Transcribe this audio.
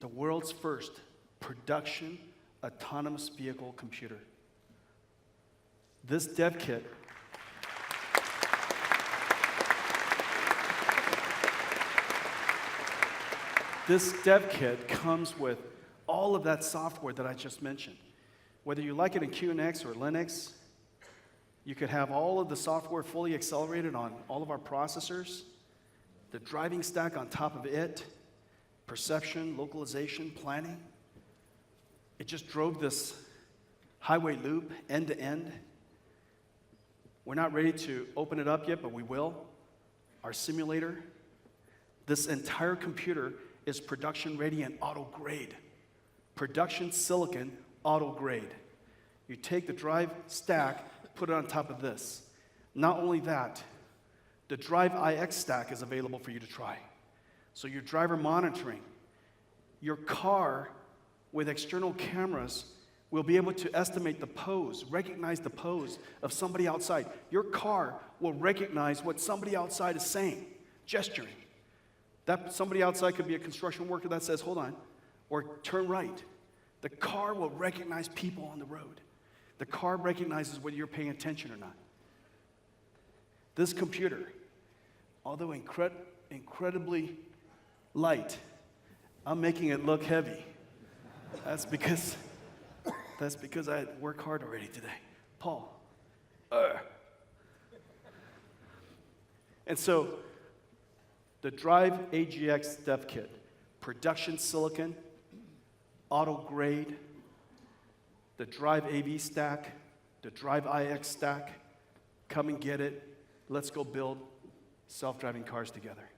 the world's first production autonomous vehicle computer. This dev kit comes with all of that software that I just mentioned. Whether you like it in QNX or Linux, you could have all of the software fully accelerated on all of our processors, the driving stack on top of it, perception, localization, planning. It just drove this highway loop end to end. We're not ready to open it up yet, but we will. Our simulator. This entire computer is production ready and auto grade. Production silicon auto grade. You take the drive stack, put it on top of this. Not only that, the Drive IX stack is available for you to try. So your driver monitoring, your car with external cameras will be able to estimate the pose, recognize the pose of somebody outside. Your car will recognize what somebody outside is saying, gesturing. That somebody outside could be a construction worker that says, hold on, or turn right. The car will recognize people on the road. The car recognizes whether you're paying attention or not. This computer, although incredibly light, I'm making it look heavy. That's because I work hard already today. Paul. And so, the Drive AGX dev kit, production silicon, auto grade, the Drive AV stack, the Drive IX stack, come and get it. Let's go build self-driving cars together.